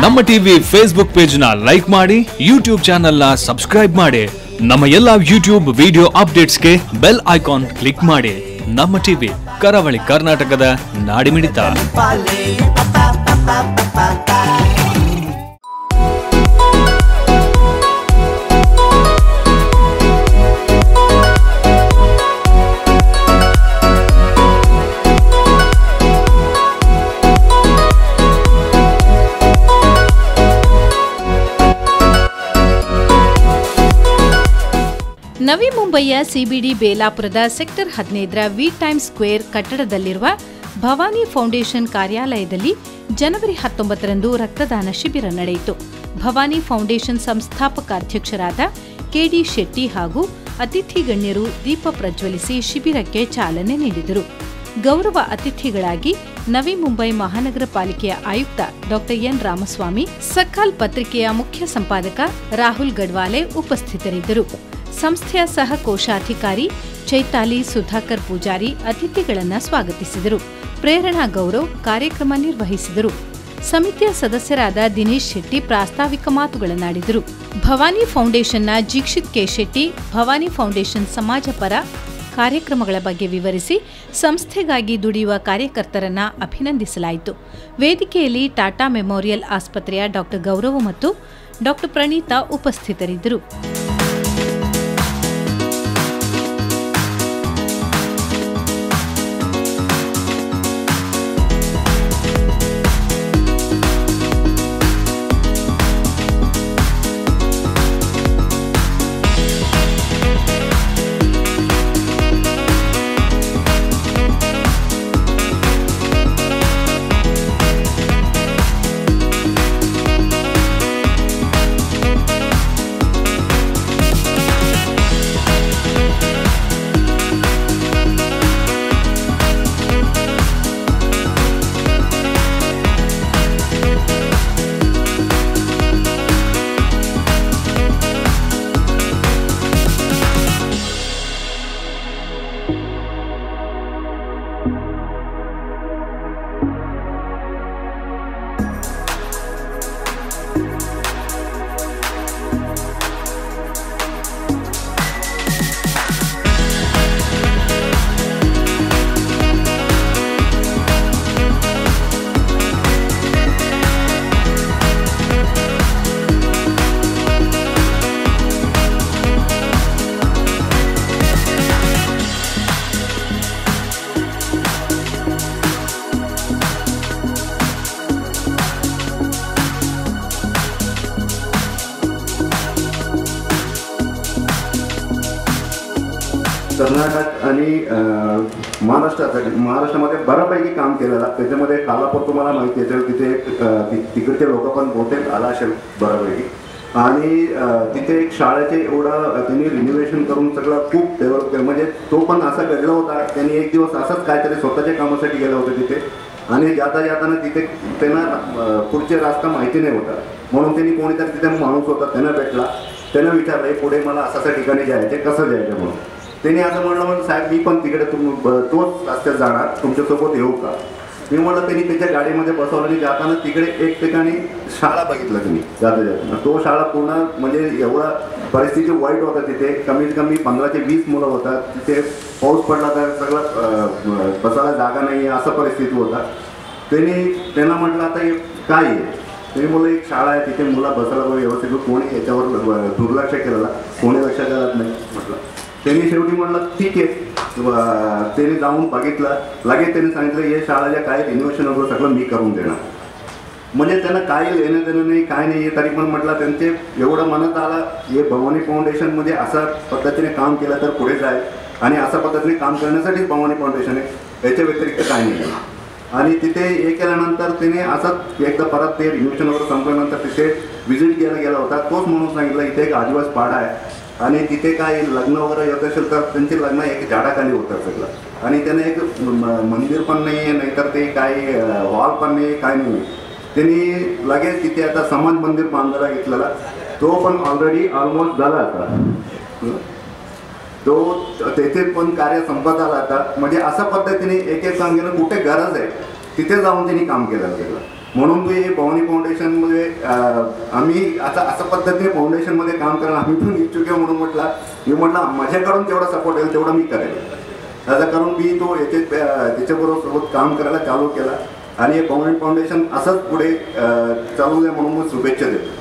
ನಮ್ಮ TV Facebook page ನ like ಮಾಡಿ, ಯೂಟ್ಯೂಬ್ ಚಾನೆಲ್ ನ ಸಬ್ಸ್ಕ್ರೈಬ್ ಮಾಡಿ, ನಮ್ಮ ಎಲ್ಲಾ ಯೂಟ್ಯೂಬ್ ವಿಡಿಯೋ ಅಪ್ಡೇಟ್ಸ್ಗೆ ಬೆಲ್ ಐಕಾನ್ ಕ್ಲಿಕ್ ಮಾಡಿ. ನಮ್ಮ ಟಿವಿ ಕರಾವಳಿ ಕರ್ನಾಟಕದ ನಾಡಿಮಿಡಿತ. ನವಿ ಮುಂಬಯಿಯ ಸಿಬಿಡಿ ಬೇಲಾಪುರದ ಸೆಕ್ಟರ್ 15ರ ವಿ ಟೈಮ್ ಸ್ಕ್ವೇರ್ ಕಟ್ಟಡದಲ್ಲಿರುವ ಭವಾನಿ ಫೌಂಡೇಶನ್ ಕಾರ್ಯಾಲಯದಲ್ಲಿ ಜನವರಿ 19ರಂದು ರಕ್ತದಾನ ಶಿಬಿರ ನಡೆಯಿತು. ಭವಾನಿ ಫೌಂಡೇಶನ್ ಸಂಸ್ಥಾಪಕ ಅಧ್ಯಕ್ಷರಾದ ಕೆಡಿ ಶೆಟ್ಟಿ ಹಾಗೂ ಅತಿಥಿ ಗಣ್ಯರು ದೀಪ ಪ್ರಜ್ವಲಿಸಿ ಶಿಬಿರಕ್ಕೆ ಚಾಲನೆ ನೀಡಿದರು. ಗೌರವ ಅತಿಥಿಗಳಾಗಿ ನವಿ ಮುಂಬೈ ಮಹಾನಗರ ಪಾಲಿಕೆಯ ಆಯುಕ್ತ ಡಾ ಎನ್ ರಾಮಸ್ವಾಮಿ, ಸಕಾಲ್ ಪತ್ರಿಕೆಯ ಮುಖ್ಯ ಸಂಪಾದಕ ರಾಹುಲ್ ಗಡ್ವಾಲೆ ಉಪಸ್ಥಿತರಿದ್ದರು. ಸಂಸ್ಥೆಯ ಸಹ ಕೋಶಾಧಿಕಾರಿ ಚೈತಾಲಿ ಸುಧಾಕರ್ ಪೂಜಾರಿ ಅತಿಥಿಗಳನ್ನು ಸ್ವಾಗತಿಸಿದರು. ಪ್ರೇರಣಾ ಗೌರವ್ ಕಾರ್ಯಕ್ರಮ ನಿರ್ವಹಿಸಿದರು. ಸಮಿತಿಯ ಸದಸ್ಯರಾದ ದಿನೇಶ್ ಶೆಟ್ಟಿ ಪ್ರಾಸ್ತಾವಿಕ ಮಾತುಗಳನ್ನಾಡಿದರು. ಭವಾನಿ ಫೌಂಡೇಶನ್ನ ಜೀಕ್ಷಿತ್ ಕೆ ಶೆಟ್ಟಿ ಭವಾನಿ ಫೌಂಡೇಶನ್ ಸಮಾಜಪರ ಕಾರ್ಯಕ್ರಮಗಳ ಬಗ್ಗೆ ವಿವರಿಸಿ ಸಂಸ್ಥೆಗಾಗಿ ದುಡಿಯುವ ಕಾರ್ಯಕರ್ತರನ್ನ ಅಭಿನಂದಿಸಲಾಯಿತು. ವೇದಿಕೆಯಲ್ಲಿ ಟಾಟಾ ಮೆಮೋರಿಯಲ್ ಆಸ್ಪತ್ರೆಯ ಡಾ ಗೌರವ್ ಮತ್ತು ಡಾ ಪ್ರಣೀತಾ ಉಪಸ್ಥಿತರಿದ್ದರು. कर्नाटक आणि महाराष्ट्रामध्ये बऱ्यापैकी काम केलेलं. त्याच्यामध्ये कालापूर तुम्हाला माहिती असेल, तिथे तिकडचे लोक पण बहुतेक आला असेल बऱ्यापैकी. आणि तिथे एक शाळेचे एवढं त्यांनी रिनोव्हेशन करून सगळं खूप डेव्हलप केलं. म्हणजे तो पण असा घडला होता, त्यांनी एक दिवस असंच काहीतरी स्वतःच्या कामासाठी गेलं होतं तिथे. आणि जाताना तिथे त्यांना पुढचे रस्ता माहिती नाही होता, म्हणून त्यांनी कोणीतरी तिथे माणूस होता, त्यांना भेटला. त्यांना विचारलं पुढे मला असा ठिकाणी जायचे, कसं जायचं म्हणून. त्यांनी असं म्हणलं, साहेब मी पण तिकडे तोच रस्त्यात जाणार, तुमच्यासोबत येऊ का. मी म्हटलं. त्यांनी त्याच्या गाडीमध्ये बसवलं आणि जाताना तिकडे एक ठिकाणी शाळा बघितलं त्यांनी जाता. तो शाळा पूर्ण म्हणजे एवढा परिस्थिती वाईट होता. तिथे कमीत कमी 15 ते 20 मुलं होतात. तिथे पाऊस पडला तर सगळं बसायला जागा नाही, असा परिस्थिती होता. त्यांना म्हटलं आता हे काय आहे. त्यांनी मुलं एक शाळा आहे, तिथे मुलं बसायला व्यवस्थित, कोणी याच्यावर दुर्लक्ष केलेला, कोणी लक्ष करत नाही म्हटलं. त्यांनी शेवटी म्हटलं ठीक आहे. त्यांनी जाऊन बघितलं. लगेच त्यांनी सांगितलं हे शाळेच्या काय रिनोव्हेशन वगैरे सगळं मी करून देणार. म्हणजे त्यांना काही लेणं देणं नाही, काय नाही. तरी पण म्हटलं त्यांचे एवढं मनात आलं, हे भवानी फाउंडेशनमध्ये अशा पद्धतीने काम केलं तर पुढे जाईल आणि अशा पद्धतीने काम करण्यासाठीच भवानी फाउंडेशन आहे, याच्या व्यतिरिक्त काय नाही. आणि तिथे हे केल्यानंतर त्याने असंच एकदा परत ते रिनोव्हेशन वगैरे संपल्यानंतर तिथे व्हिजिट गेला होता. तोच म्हणून सांगितलं इथे एक आदिवासी पाडा आहे आणि तिथे काय लग्न वगैरे येत असेल तर त्यांचे लग्न एक झाडाखाली होतं सगळं. आणि त्याने एक मंदिर पण नाही आहे, नाहीतर ते काही हॉल पण नाही, काय नाही. त्यांनी लगेच तिथे आता समाज मंदिर बांधायला घेतलेला, तो पण ऑलरेडी ऑलमोस्ट झाला आता. तो तेथे पण कार्य संपत आला आता. म्हणजे अशा पद्धतीने एक एक काम केलं, कुठे गरज आहे तिथे जाऊन त्यांनी काम केलं सगळं. म्हणून मी भवानी फाउंडेशनमध्ये आम्ही अशा पद्धतीने फाउंडेशनमध्ये काम करायला आम्ही पण इच्छुक आहे. म्हणून मी म्हटलं माझ्याकडून जेवढा सपोर्ट येईल तेवढा मी करेल. त्याचा करून मी तो त्याच्याबरोबर सोबत काम करायला चालू केला आणि हे भवानी फाउंडेशन असंच पुढे चालू द्या म्हणून मी शुभेच्छा देतो.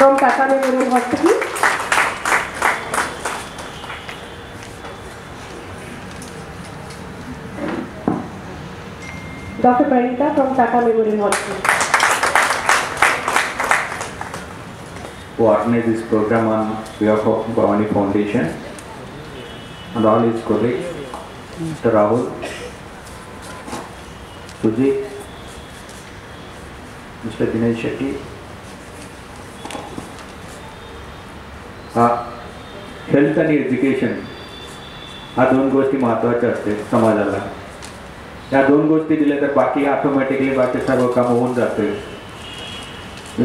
From Tata Memorial Hospital. Dr. Pranita from Tata Memorial Hospital. Who organized this program on behalf of Bhavani Foundation and all his colleagues, Mr. Rahul, Sujit, Mr. Dinesh Shetty. Health आणि education हा दोन गोष्टी महत्त्वाच्या असते समाजाला. या दोन गोष्टी दिल्या तर बाकी ऑटोमॅटिकली बाकी सर्व काम होऊन जाते.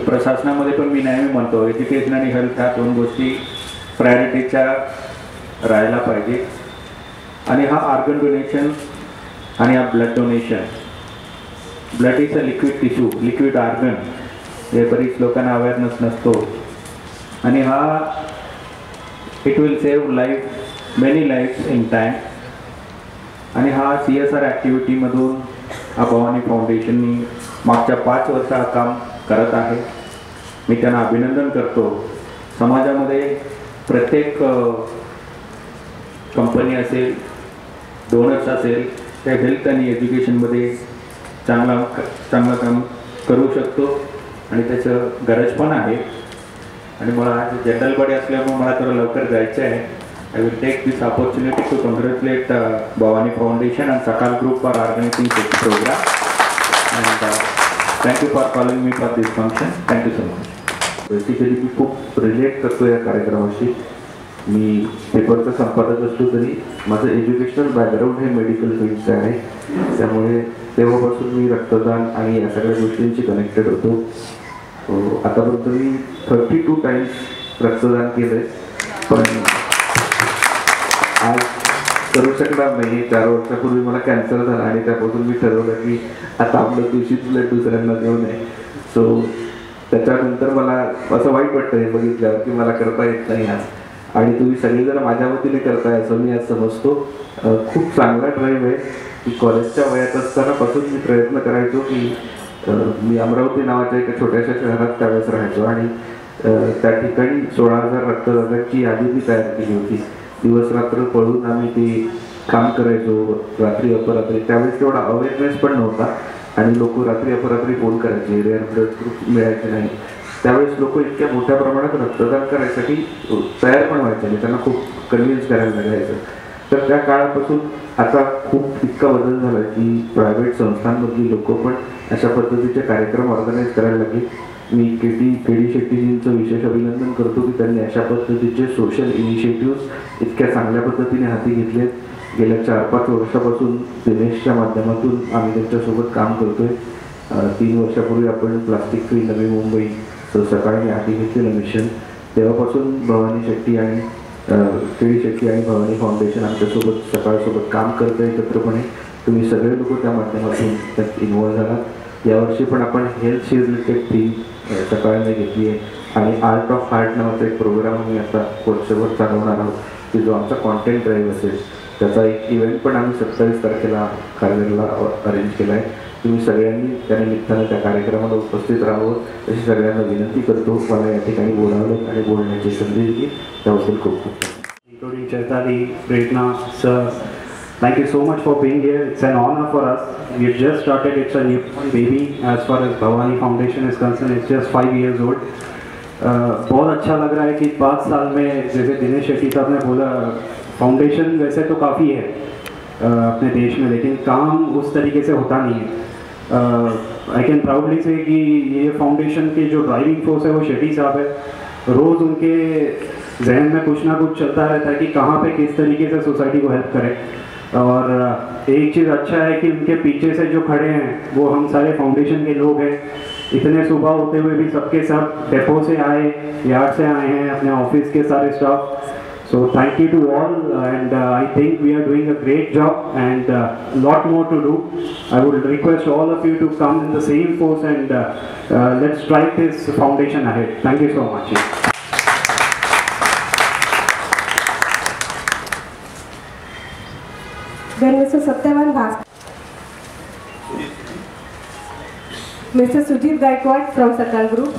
प्रशासनामध्ये पण मी नेहमी म्हणतो एज्युकेशन आणि हेल्थ ह्या दोन गोष्टी प्रायोरिटीच्या राहायला पाहिजे. आणि हा ऑर्गन डोनेशन आणि हा blood donation, blood is a liquid tissue, liquid organ, हे बरीच लोकांना अवेअरनेस नसतो. आणि हा it will save life, many lives in time. आणि हा CSR ॲक्टिव्हिटीमधून हा भवानी फाउंडेशननी मागच्या 5 वर्ष हा काम करत आहे. मी त्यांना अभिनंदन करतो. समाजामध्ये प्रत्येक कंपनी असेल, डोनर्स असेल, त्या हेल्थ आणि एज्युकेशनमध्ये चांगलं काम करू शकतो आणि त्याचं गरज पण आहे. आणि मला आज जनरल बॉडी असल्यामुळे मला थोडं लवकर जायचं आहे. I will take this opportunity to congratulate Bhavani Foundation and Sakal Group for organizing this program. And thank you for calling me for this function. Thank you so much. Basically मी खूप relate करतो या कार्यक्रमाशी. मी पेपरचा संपादक असलो तरी माझं एज्युकेशनल बॅकग्राऊंड हे मेडिकल फील्डचं आहे. त्यामुळे तेव्हापासून मी रक्तदान आणि या सगळ्या गोष्टींशी कनेक्टेड होतो. आतापर्यंत मी 32 टाइम्स रक्तदान केलं, पण आज करू शकणार नाही. 4 वर्षापूर्वी मला कॅन्सर झाला आणि त्यापासून मी ठरवलं की आता आपलं दूषित ब्लड दुसऱ्यांना देऊ नये. सो त्याच्यानंतर मला असं वाईट वाटतं हे बघितल्यावर की मला करता येत नाही आज, आणि तुम्ही सगळेजण माझ्या वतीने करताय असं मी आज समजतो. खूप चांगला ड्राईव्ह आहे की कॉलेजच्या वयात असतानापासून मी प्रयत्न करायचो की मी अमरावती नावाच्या एका छोट्याशा शहरात त्यावेळेस राहायचो आणि त्या ठिकाणी 16,000 रक्तदात्यांची यादी मी तयार केली होती. दिवस रात्र पळून आम्ही ते काम करायचो, रात्री अपरात्री. त्यावेळेस तेवढा अवेअरनेस पण नव्हता आणि लोक रात्री अपरात्री फोन करायचे, रेअर ब्लड ग्रुप मिळायचे नाही. त्यावेळेस लोक इतक्या मोठ्या प्रमाणात रक्तदान करायसाठी तयार पण व्हायचे आणि त्यांना खूप कन्व्हिन्स करायला लागायचं. तर त्या काळापासून आता खूप इतका बदल झाला की प्रायव्हेट संस्थांमधली लोक पण अशा पद्धतीचे कार्यक्रम ऑर्गनाईज करायला लागले. मी केडी शेट्टीजींचं विशेष अभिनंदन करतो की त्यांनी अशा पद्धतीचे सोशल इनिशिएटिव्ह इतक्या चांगल्या पद्धतीने हाती घेतलेत. गेल्या 4-5 वर्षापासून दिनेशच्या माध्यमातून आम्ही त्यांच्यासोबत काम करतोय. 3 वर्षापूर्वी आपण प्लास्टिक फ्री नवी मुंबई सकाळी हाती घेतलेलं मिशन, तेव्हापासून भवानी शेट्टी आणि केडी शेट्टी आणि भवानी फाउंडेशन आमच्यासोबत सकाळसोबत काम करतं एकत्रपणे. तुम्ही सगळे लोक त्या माध्यमातून त्यात इन्व्हॉल्व झालात. यावर्षी पण आपण हेल्थशी रिलेटेड थीम सकाळने घेतली आहे आणि आर्ट ऑफ हार्ट नावाचा एक प्रोग्राम आम्ही आता वर्षभर चालवणार आहोत. की जो आमचा कॉन्टेंट ड्राईव्ह असेल त्याचा एक इव्हेंट पण आम्ही 27 तारखेला कार्यालयाला अरेंज केला आहे. तुम्ही सगळ्यांनी त्या निमित्तानं त्या कार्यक्रमाला उपस्थित राहावं अशी सगळ्यांना विनंती करतो. मला या ठिकाणी बोलावलं आणि बोलण्याची संधी दिली त्याबद्दल खूप खूप including Chaitali, Prerna, sir. Thank you so much for being here. It's an honor for us. We've just started. It's a new baby as far as Bhavani Foundation is concerned. It's just 5 years old. बहुत अच्छा लग रहा है कि 5 साल में जैसे दिनेश शेट्टी साहब ने बोला फाउंडेशन वैसे तो काफ़ी है अपने देश में, लेकिन काम उस तरीके से होता नहीं है. आई कैन प्राउडली से कि ये फाउंडेशन के जो ड्राइविंग फोर्स है वो शेट्टी साहब है. रोज़ उनके जहन में कुछ ना कुछ चलता रहता है कि कहाँ पे किस तरीके से सोसाइटी को हेल्प करें. और एक चीज़ अच्छा है कि उनके पीछे से जो खड़े हैं वो हम सारे फाउंडेशन के लोग हैं. इतने सुबह होते हुए भी सबके सब डेपो से आए, यार्ड से आए हैं, अपने ऑफिस के सारे staff. So thank you to all, and I think we are doing a great job and lot more to do. I would request all of you to come in the same force and let's drive this foundation ahead. Thank you so much. Then Mr. Satyavan Bhaskar. Mr. Sujit Gaikwad from Sakal Group.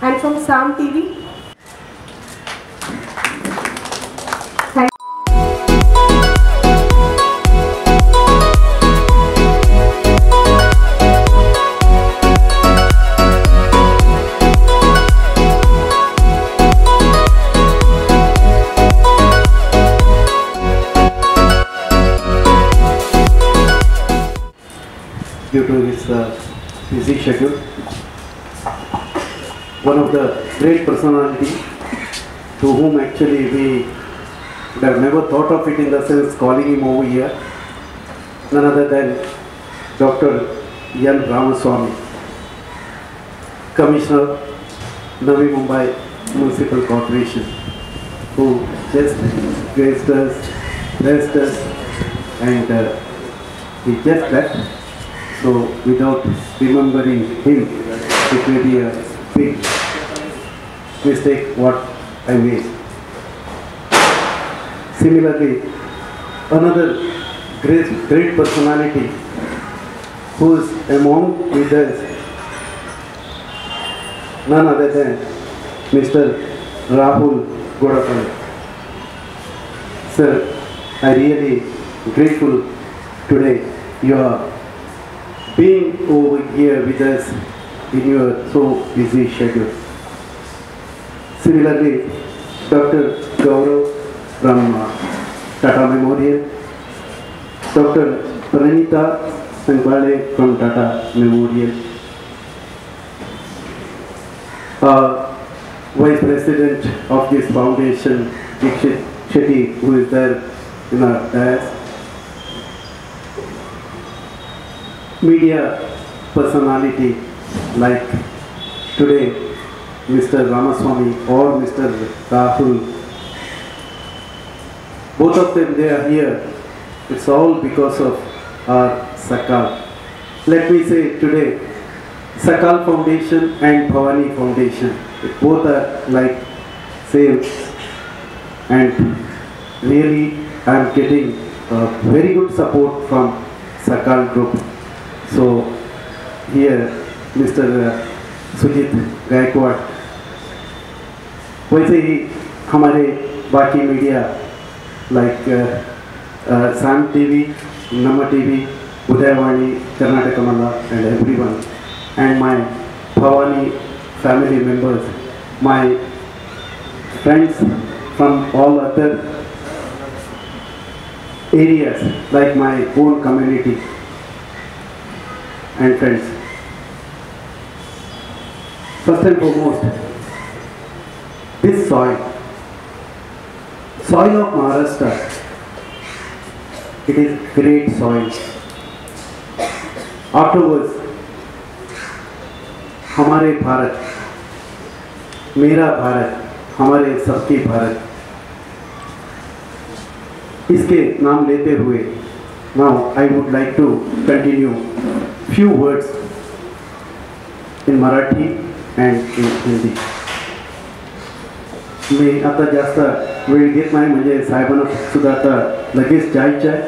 And from Sam TV. Thank due to his busy schedule. One of the great personality to whom actually we would have never thought of it in the sense calling him over here, none other than Dr. N. Ramaswamy, Commissioner, Navi Mumbai Municipal Corporation, who just graced us, blessed us, and he just left. So without remembering him, it may be a big mistake what I made. Similarly, another great personality who is among with us, none other than Mr. Rahul Godapalli. Sir, I really grateful today you are being over here with us in your so busy schedule. Similarly, Dr. Gaurav from Tata Memorial, Dr. Pranita Sankwale from Tata Memorial, Vice President of this foundation, Dikshit Shetty, who is there in our dais, media personality like today Mr. Ramaswamy or Mr. Rahul. Both of them, they are here. It's all because of our Sakal. Let me say today, Sakal Foundation and Bhavani Foundation, both are like same, and really I am getting very good support from Sakal Group. So here Mr. Sujit Gaikwad, वैसे ही हमारे बाकी media like Sam TV, NAMMA TV, Udayawani, Karnataka Mala, and everyone, and my Bhavani family members, my friends from all other areas like my own community and friends. First and foremost, this soil of Maharashtra, it is great soil. Afterwards, हमारे भारत, मेरा भारत, हमारे सबके भारत, इसके नाम लेते हुए Now I would like to continue few words in Marathi and in Hindi. मी आता जास्त वेळ घेत नाही, म्हणजे साहेबांना सुद्धा आता लगेच जायचं आहे.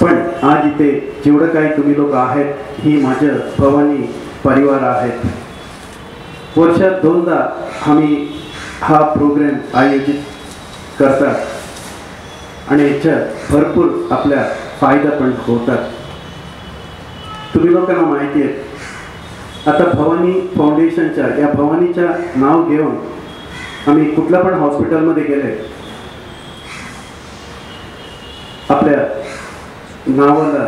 पण आज इथे जेवढं काही तुम्ही लोक आहेत, ही माझं भवानी परिवार आहेत. वर्षात 2दा आम्ही हा प्रोग्राम आयोजित करतात आणि याच्यात भरपूर आपल्या फायदा पण होतात. तुम्ही लोकांना माहिती आहे, आता भवानी फाउंडेशनच्या या भवानीच्या नाव घेऊन आम्ही कुठल्या पण हॉस्पिटलमध्ये गेले, आपल्या नावाला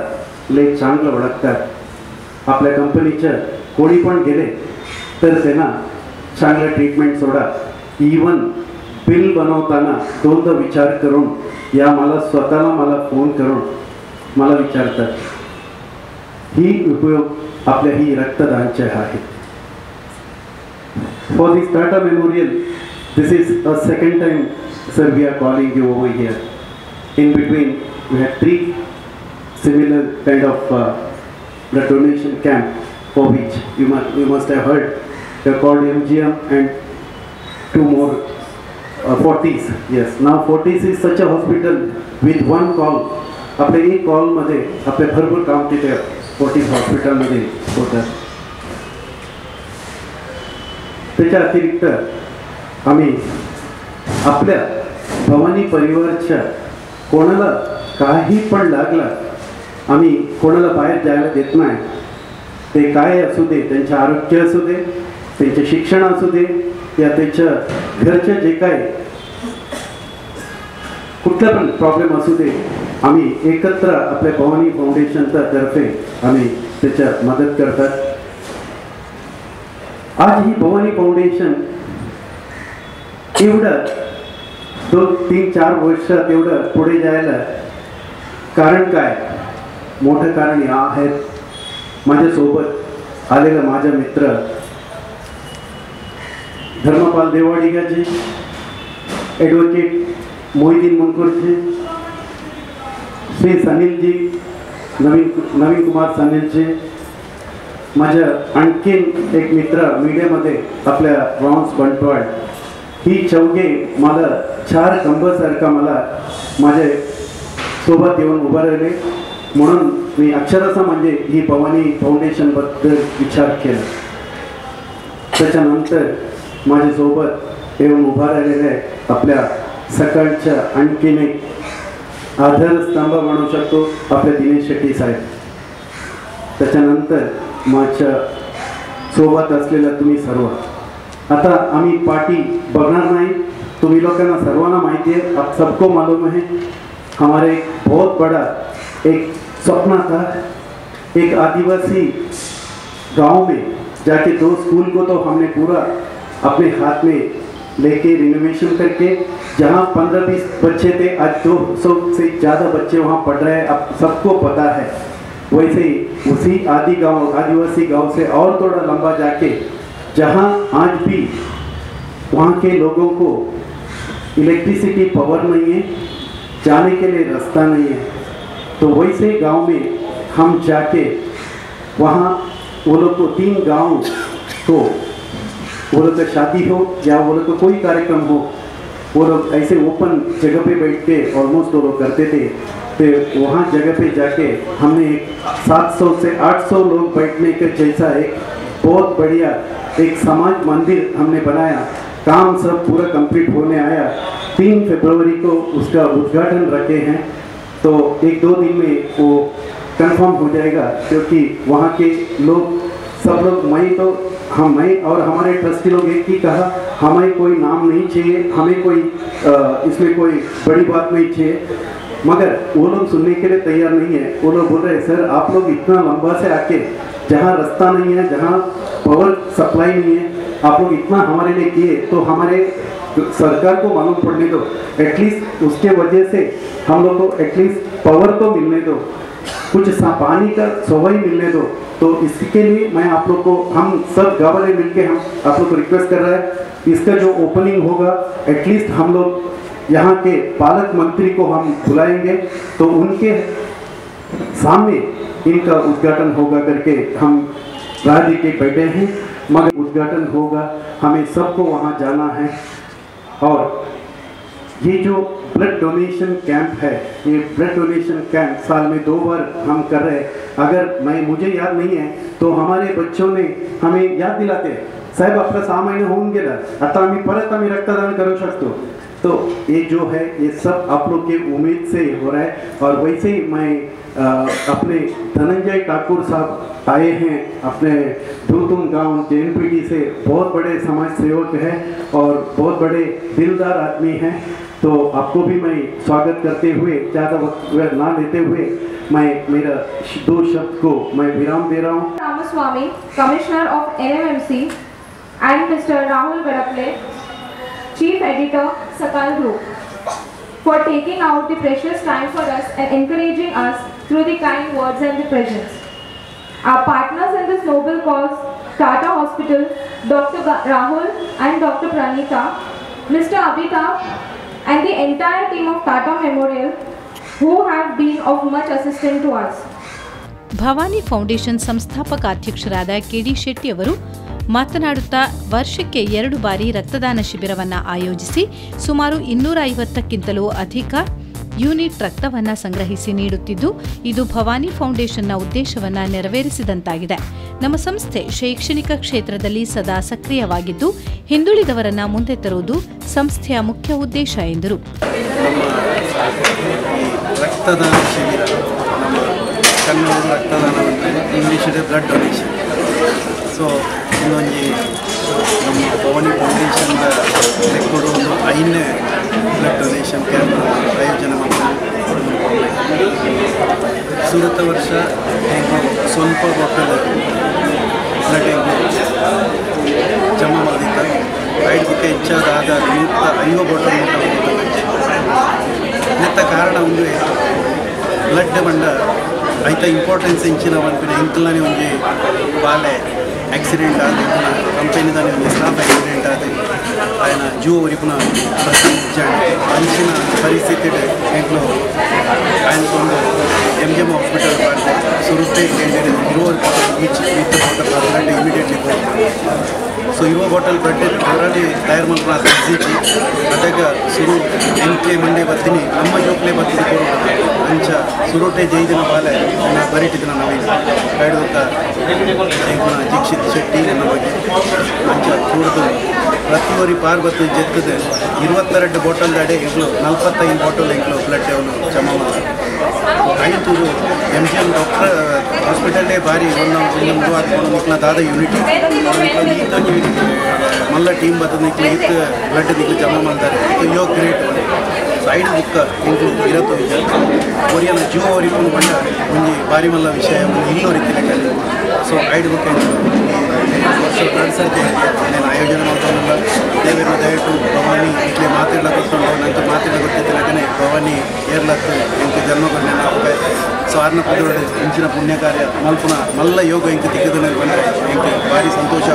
लय चांगलं ओळखतात. आपल्या कंपनीच्या कोणी पण गेले तर त्यांना चांगलं ट्रीटमेंट सोडा. इवन बिल बनवताना 2दा विचार करून या मला फोन करून मला विचारतात. ही उपयोग आपल्या ही रक्तदानचे आहे. For this Tata memorial, this is a second time, sir, we are calling you over here. In between we had 3 similar kind of blood donation camp, for which you must have heard. They are called MGM and 2 more Fortis. Yes, now Fortis is such a hospital with one call. आपल्या एक call मध्ये आपले भरपूर काम तिथे Fortis hospital मध्ये होतात. त्याच्या अतिरिक्त आम्ही आपल्या भवानी परिवारच्या कोणाला काही पण लागला, आम्ही कोणाला बाहेर जायला देत नाही. ते काय असू दे, त्यांचे आरोग्य असू दे, त्यांचे शिक्षण असू दे, या त्याच्या घरचे जे काय कुठला पण प्रॉब्लेम असू दे, आम्ही एकत्र आपल्या भवानी फाउंडेशनच्या तर्फे आम्ही त्याच्या मदत करतात. आज ही भवानी फाउंडेशन एवढं 2-3-4 वर्षात एवढं पुढे जायला कारण काय? मोठं कारण या आहेत. माझ्यासोबत आलेला माझा मित्र धर्मपाल देवाडिगाजी, ॲडव्होकेट मोहिदीन मुनकुरजी, श्री सनीलजी, नवीन कुमार सनीलजी, माझ्या आणखीन एक मित्र मीडियामध्ये आपल्या रॉन्स बंटवाड, ही चौघे मला 4 कंबसारखा मला माझ्या सोबत येऊन उभं राहिले. म्हणून मी अक्षरशः म्हणजे ही भवानी फाउंडेशनबद्दल विचार केला. त्याच्यानंतर माझ्यासोबत येऊन उभा राहिलेले आपल्या सकाळच्या आणखीन एक आधारस्तंभ म्हणू शकतो आपल्या दिनेश शेट्टी साहेब. त्याच्यानंतर माझ्या सोबत असलेल्या तुम्ही सर्व. आता आम्ही पार्टी बघणार नाही, तुम्ही लोकांना सर्वांना माहिती है, आप सबको मालूम है. हमारे एक बहुत बड़ा एक सपना था, एक आदिवासी गांव में जाके 2 स्कूल को तो हमने पूरा अपने हाथ में लेके रिनोवेशन करके, जहाँ 15-20 बच्चे थे आज 200 से ज़्यादा बच्चे वहाँ पढ़ रहे हैं. अब सबको पता है. वैसे ही उसी आदिवासी गांव से और थोड़ा लंबा जाके, जहाँ आज भी वहाँ के लोगों को इलेक्ट्रिसिटी पावर नहीं है, जाने के लिए रास्ता नहीं है, तो वैसे गांव में हम जाके वहाँ वो लोग को 3 गांव को, वो लोग का शादी हो या वो लोग को कोई कार्यक्रम हो, वो लोग ऐसे ओपन जगह पे बैठ के ऑलमोस्ट वो लोग करते थे. तो वहाँ जगह पे जाके हमने एक 700 से 800 लोग बैठने के जैसा एक बहुत बढ़िया एक समाज मंदिर हमने बनाया. काम सब पूरा कंप्लीट होने आया. 3 फरवरी को उसका उद्घाटन रखे हैं, तो 1-2 दिन में वो कंफर्म हो जाएगा. क्योंकि वहाँ के लोग सब लोग, मैं और हमारे ट्रस्टी लोग एक ही कहा, हमें कोई नाम नहीं चाहिए, हमें कोई इसमें कोई बड़ी बात नहीं चाहिए. मगर वो लोग सुनने के लिए तैयार नहीं है. वो लोग बोल रहे हैं, सर आप लोग इतना लंबा से आके, जहाँ रास्ता नहीं है, जहाँ पावर सप्लाई नहीं है, आप लोग इतना हमारे लिए किए, तो हमारे सरकार को मालूम पड़ने दो. एटलीस्ट उसके वजह से हम लोग को एटलीस्ट पावर तो मिलने दो, कुछ पानी का सवाई मिलने दो. तो इसके लिए मैं आप लोग को, हम सब गाँव वाले मिलके हम आप लोग को रिक्वेस्ट कर रहे हैं, इसका जो ओपनिंग होगा एटलीस्ट हम लोग यहाँ के पालक मंत्री को हम बुलाएंगे, तो उनके सामने इनका उद्घाटन होगा करके हम राह के बैठे हैं, मगर उद्घाटन होगा, हमें सबको वहाँ जाना है। और ये जो ब्लड डोनेशन कैंप है, ये ब्लड डोनेशन कैंप साल में 2 बार हम कर रहे हैं। अगर मुझे याद नहीं है तो हमारे बच्चों ने हमें याद दिलाते, साहेब आपका 6 महिने होऊन गेला, आता आम्ही परत आम्ही रक्तदान करू शकतो। तो ये जो है ये सब आप लोग के उम्मीद से हो रहा है। और वैसे ही मैं अपने धनंजय ठाकुर साहब आए हैं अपने धूतुम गांव JNPT से, बहुत बड़े समाज सेवक हैं और बहुत बड़े दिलदार आदमी हैं। तो आपको भी मैं स्वागत करते हुए ज़्यादा वक्त ना लेते हुए मैं मेरा 2 शब्द को मैं विराम दे रहा हूँ। Ramaswamy, Commissioner of NMMC, and Mr. Rahul Gadaple, Chief Editor, Sakal Group, for taking out the precious time for us and encouraging us through the kind words and the presence. Our partners in this noble cause, Tata Hospital, Dr. Rahul and Dr. Pranita, Mr. Abhitab, and the entire team of Tata Memorial, who have been of much assistance to us. Bhavani foundation ಸಂಸ್ಥಾಪಕ ಅಧ್ಯಕ್ಷರಾದ ಕೆಡಿ ಶೆಟ್ಟಿ ಅವರು ಮಾತನಾಡುತ್ತಾ ವರ್ಷಕ್ಕೆ 2 ಬಾರಿ ರಕ್ತದಾನ ಶಿಬಿರವನ್ನು ಆಯೋಜಿಸಿ ಸುಮಾರು 250ಕ್ಕಿಂತಲೂ ಅಧಿಕ ಯೂನಿಟ್ ರಕ್ತವನ್ನು ಸಂಗ್ರಹಿಸಿ ನೀಡುತ್ತಿದ್ದು, ಇದು ಭವಾನಿ ಫೌಂಡೇಶನ್ನ ಉದ್ದೇಶವನ್ನು ನೆರವೇರಿಸಿದಂತಾಗಿದೆ. ನಮ್ಮ ಸಂಸ್ಥೆ ಶೈಕ್ಷಣಿಕ ಕ್ಷೇತ್ರದಲ್ಲಿ ಸದಾ ಸಕ್ರಿಯವಾಗಿದ್ದು, ಹಿಂದುಳಿದವರನ್ನ ಮುಂದೆ ತರುವುದು ಸಂಸ್ಥೆಯ ಮುಖ್ಯ ಉದ್ದೇಶ ಎಂದರು. ರಕ್ತದಾನ ಶಿಬಿರ, ನಮ್ಮ ಕನ್ನಡ ರಕ್ತದಾನ ಇಂಗ್ಲೀಷ್ ಬ್ಲಡ್ ಡೊನೇಷನ್. ಸೊ ಇನ್ನೊಂದು ನಮ್ಮ ಭವಾನಿ ಫೌಂಡೇಶನ್ ರೆಕಾರ್ಡ್ ಒಂದು 5ನೇ ಬ್ಲಡ್ ಡೊನೇಷನ್ ಕ್ಯಾಂಪ್ ಆಯೋಜನೆ ಮಾಡ್ತಾರೆ. ಸುರತ ವರ್ಷ ಸ್ವಲ್ಪ ಬಾಟಲ್ ಬ್ಲಡ್ ಜಮಾ ಮಾಡಿದ್ದಾರೆ. 5 ಬಗ್ಗೆ ಹೆಚ್ಚಾದ 5 ಬಾಟಲ್ ನೆತ್ತ ಕಾರಣ ಒಂದು ಬ್ಲಡ್ ಬಂಡ ಐತ ಇಂಪಾರ್ಟೆನ್ಸ್ ಇಂಚಿನ ಒಂದು ಇಂಕಲ್ಲಾನೆ ಒಂದು ಬಾಲೆ ಆಕ್ಸಿಡೆಂಟ್ ಆದ ಕಂಪನಿದಾನೆ ಒಂದು ಸ್ಟಾಫ್ ಆಕ್ಸಿಡೆಂಟ್ ಆದ ఆయన జూ వరకున ప్రశ్నించాడు. అంచిన పరిస్థితి ఇంట్లో ఆయనకు MGM హాస్పిటల్ ಸುರುತ್ತೆ blood immediately so 20 bottle blood ಅವರಲ್ಲಿ ತಯಾರು ಮಾಡ್ಕೊಂಡು ತೆಗೆಸಿ ಅದಾಗ ಸುರು ಎಂಕೆ ಮಂಡೆ ಬರ್ತೀನಿ ನಮ್ಮ ಜೋಕ್ಲೆ ಬರ್ತೀನಿ ಕೊಡು ಅಂಚ ಸುರುಟೆ ಜೈದಿನ ಬಾಲೆ ಬರೀಟಿದ್ನ ನವೀನ್ ಬೇಡದ ದೀಕ್ಷಿತ್ ಶೆಟ್ಟಿ ನನ್ನ ಬಗ್ಗೆ ಅಂಚ ಕೂಡ್ದು ಪ್ರತಿಯೊರಿ ಪಾರ್ ಬತ್ತು ಜೆತ್ತದೆ 22 ಬಾಟಲ್ ದಾಡೆ ಇಗಳು 45 ಬಾಟಲ್ ಇಗಳು ಬ್ಲಡ್ ಅವನು ಜಮಾ ಮಾಡ್ತಾರೆ. ಆಯಿತು MGM ಡಾಕ್ಟರ್ ಹಾಸ್ಪಿಟಲ್ಡೇ ಭಾರಿ ಒಂದು ಹಾಕೊಂಡು ದಾದ ಯೂನಿಟ್ ಮಲ್ಲ ಟೀಮ್ ಬರ್ತದೆ ಇತ್ತು ಬ್ಲಡ್ ದಿಕ್ಕು ಜಮಾ ಮಾಡ್ತಾರೆ. ಯೋ ಗ್ರೇಟ್ ಸೈಡ್ ಬುಕ್ಕ ಇಂಟು ಇರತ್ತು ಒರಿಯನ ಜೀವ ಅವರಿಗೂ ಬಂದ ಒಂದು ಭಾರಿ ಮಲ್ಲ ವಿಷಯ ಇನ್ನೂರಿತ್ತಿಲ್ಲ. ಸೊ ಐಡ್ ಬುಕ್ ವರ್ಷ ಸರ್ತಿ నేను ಆಯೋಜನೆ ಮಾಡ್ತಾನಲ್ಲ ದೇವರು ದಯವಿಟ್ಟು ಭವಾನಿ ಇಟ್ಲೆ ಮಾತಾಡ್ಲಕ್ಕೊತ್ಕೊಂಡು ನಂಗೆ ಮಾತಾಡ ಗೊತ್ತಿಲ್ಲ ಯಾಕಂದರೆ ಭವಾನಿ ಏರ್ಲತ್ತು ಇಂಕ ಜನ್ಮಗಳು ನೆನಪೆ. ಸೊ 6ನ ಪದಗಳು ಇಂಚಿನ ಪುಣ್ಯ ಕಾರ್ಯ ಮಲ್ಪುನ ಮಲ್ಲ ಯೋಗ ಇಂಕ ತಿಕ್ಕದನಲ್ಲಿ ಬಂದರೆ ಇಂಕ ಭಾರಿ ಸಂತೋಷ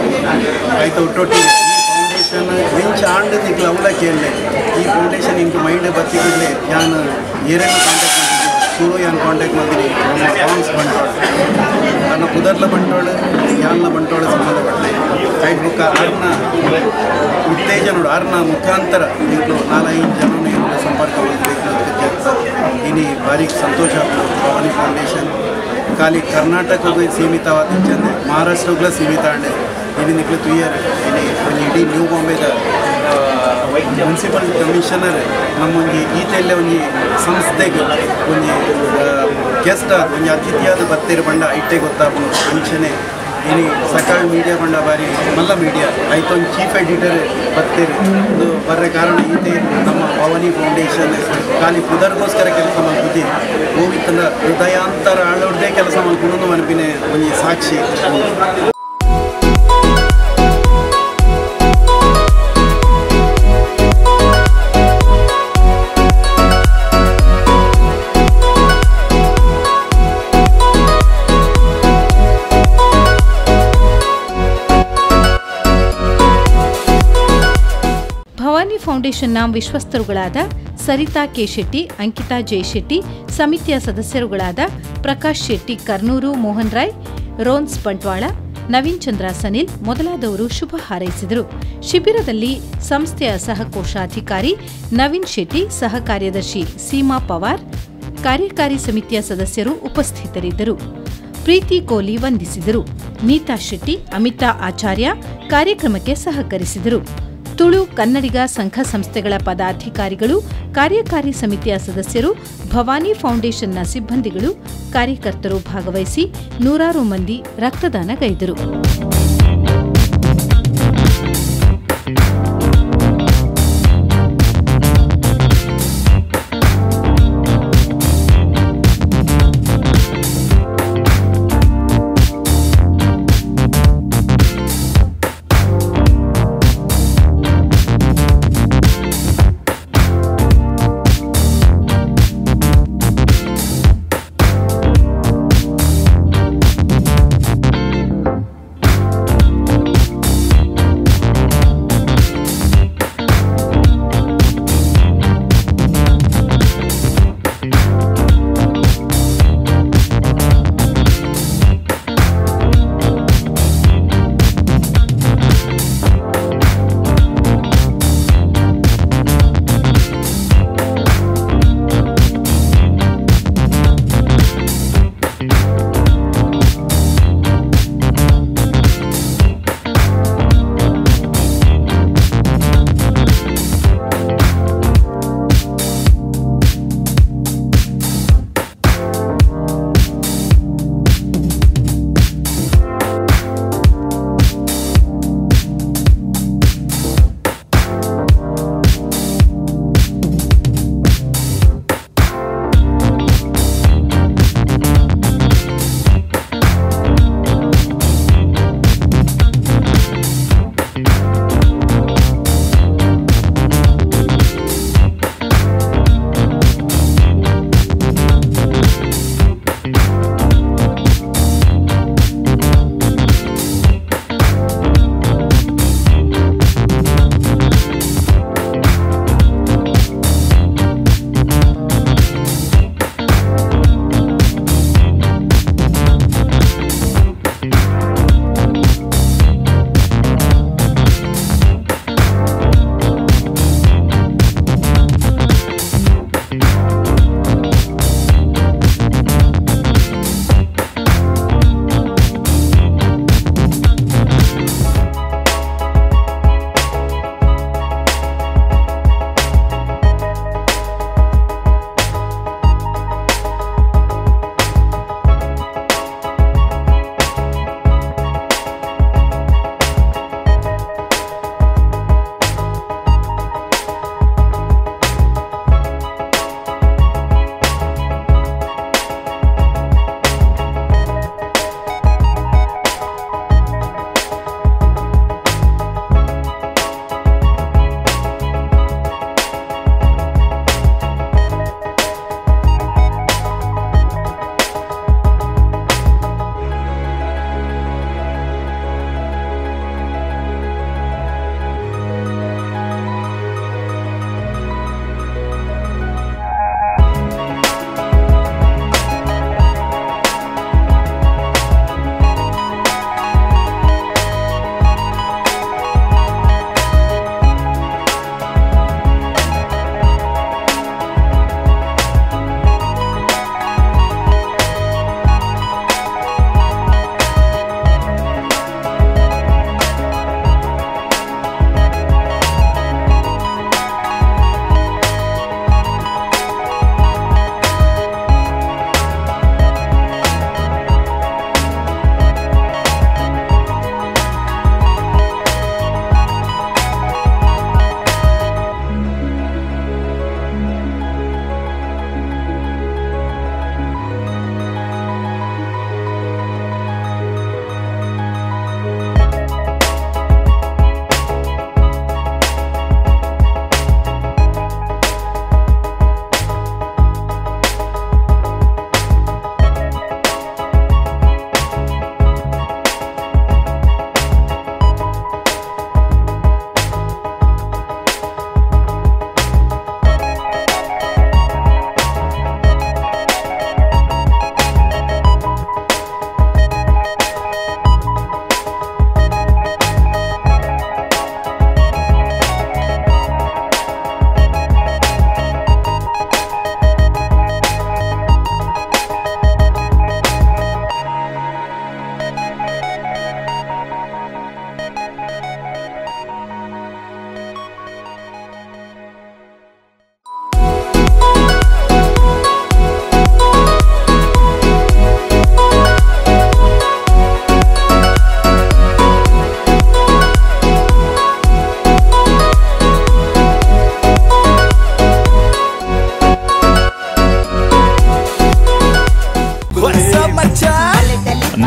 ಆಯ್ತು. ಒಟ್ಟೊಟ್ಟಿ ಈ ಫೌಂಡೇಶನ್ ಹೆಂಚ ಆಂಡ್ ತಿಕ್ಲ ಅವಳ ಕೇಳಲೆ ಈ ಫೌಂಡೇಶನ್ ಇಂಕ ಮೈಂಡ್ ಬತ್ತಿಕಲೆ ನಾನು ಏರೇನು ಕಾಂಟ್ಯಾಕ್ಟ್ ಮಾಡಿದ್ದೀನಿ ಶುರು ಏನು ಕಾಂಟ್ಯಾಕ್ಟ್ ಮಾಡಿದ್ದೀನಿ ನಮ್ಮ ಫಾರ್ಮ್ಸ್ ಬಂಡವಾಳ ನನ್ನ ಕುದರ್ಲ ಬಂಡವಾಳ ಯಾನ್ನ ಬಂಡವಾಳ ಸಂಬಂಧಪಟ್ಟೆ ಸೈಡ್ ಬುಕ್ಕ 6ನ ಉತ್ತೇಜನೋಡು 6ನ ಮುಖಾಂತರ ಇಂట్లో 4-5 ಜನನ ಸಂಪರ್ಕ ಇನಿ ಭಾರಿ ಸಂತೋಷ ಭವಾನಿ ಫೌಂಡೇಶನ್ ಖಾಲಿ ಕರ್ನಾಟಕಕ್ಕೆ ಸೀಮಿತವಾದ ಚಂದೆ ಮಹಾರಾಷ್ಟ್ರಗಳ ಸೀಮಿತ ಅಂಡೆ ಇನ್ನು ನಿಕ್ಲು ತುಯ್ಯರ್ ಇಲ್ಲಿ ಇಡೀ ನ್ಯೂ ಬಾಂಬೆದ ಮುನ್ಸಿಪಲ್ ಕಮಿಷನರ್ ನಮ್ಮೊಂದು ಈತೆಲ್ಲೇ ಒಂದು ಸಂಸ್ಥೆಗೆ ಒಂದು ಗೆಸ್ಟ್ ಒಂದು ಅತಿಥಿಯಾದ ಬತ್ತೇರು ಬಂಡ ಐಟೆ ಗೊತ್ತಾಗ್ಬೋದು ಅಂಚನೆ ಇನಿ ಸಕಾಳ ಮೀಡಿಯಾ ಬಂಡ ಬಾರಿ ಮಲ್ಲ ಮೀಡಿಯಾ ಆಯ್ತು ಒಂದು ಚೀಫ್ ಎಡಿಟರ್ ಬತ್ತೇರು ಇದು ಬರ್ರೆ ಕಾರಣ ಈತೆ ನಮ್ಮ ಭವಾನಿ ಫೌಂಡೇಶನ್ ಖಾಲಿ ಪುದರ್ಗೋಸ್ಕರ ಕೆಲಸ ಮಾಡ್ತಿದ್ದಿ ಗೋವಿತನ ಹೃದಯಾಂತರ ಆಳೋಡ್ದೇ ಕೆಲಸ ಮಾಡ್ಕೊಂಡು ಮನಪಿನೇ ಒಂದು ಸಾಕ್ಷಿ. ಭವಾನಿ ಫೌಂಡೇಶನ್ನ ವಿಶ್ವಸ್ತರುಗಳಾದ ಸರಿತಾ ಕೆ ಶೆಟ್ಟಿ, ಅಂಕಿತಾ ಜೆ ಶೆಟ್ಟಿ, ಸಮಿತಿಯ ಸದಸ್ಯರುಗಳಾದ ಪ್ರಕಾಶ್ ಶೆಟ್ಟಿ ಕರ್ನೂರು, ಮೋಹನ್ ರಾಯ್, ರೋನ್ಸ್ ಬಂಟ್ವಾಳ, ನವೀನ್ ಚಂದ್ರ ಸನಿಲ್ ಮೊದಲಾದವರು ಶುಭ ಹಾರೈಸಿದರು. ಶಿಬಿರದಲ್ಲಿ ಸಂಸ್ಥೆಯ ಸಹ ಕೋಶಾಧಿಕಾರಿ ನವೀನ್ ಶೆಟ್ಟಿ, ಸಹ ಕಾರ್ಯದರ್ಶಿ ಸೀಮಾ ಪವಾರ್, ಕಾರ್ಯಕಾರಿ ಸಮಿತಿಯ ಸದಸ್ಯರು ಉಪಸ್ಥಿತರಿದ್ದರು. ಪ್ರೀತಿ ಕೋಲಿ ವಂದಿಸಿದರು. ನೀತಾ ಶೆಟ್ಟಿ, ಅಮಿತಾ ಆಚಾರ್ಯ ಕಾರ್ಯಕ್ರಮಕ್ಕೆ ಸಹಕರಿಸಿದರು. ತುಳು ಕನ್ನಡಿಗ ಸಂಘ ಸಂಸ್ಥೆಗಳ ಪದಾಧಿಕಾರಿಗಳು, ಕಾರ್ಯಕಾರಿ ಸಮಿತಿಯ ಸದಸ್ಯರು, ಭವಾನಿ ಫೌಂಡೇಶನ್ನ ಸಿಬ್ಬಂದಿಗಳು, ಕಾರ್ಯಕರ್ತರು ಭಾಗವಹಿಸಿ ನೂರಾರು ಮಂದಿ ರಕ್ತದಾನಗೈದರು.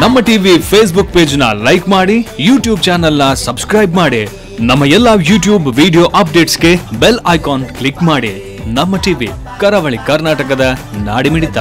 ನಮ್ಮ ಟಿವಿ ಫೇಸ್ಬುಕ್ ಪೇಜ್ ನ ಲೈಕ್ ಮಾಡಿ, ಯೂಟ್ಯೂಬ್ ಚಾನೆಲ್ ನ ಸಬ್ಸ್ಕ್ರೈಬ್ ಮಾಡಿ. ನಮ್ಮ ಎಲ್ಲಾ ಯೂಟ್ಯೂಬ್ ವಿಡಿಯೋ ಅಪ್ಡೇಟ್ಸ್ಗೆ ಬೆಲ್ ಐಕಾನ್ ಕ್ಲಿಕ್ ಮಾಡಿ. ನಮ್ಮ ಟಿವಿ ಕರಾವಳಿ ಕರ್ನಾಟಕದ ನಾಡಿಮಿಡಿತ.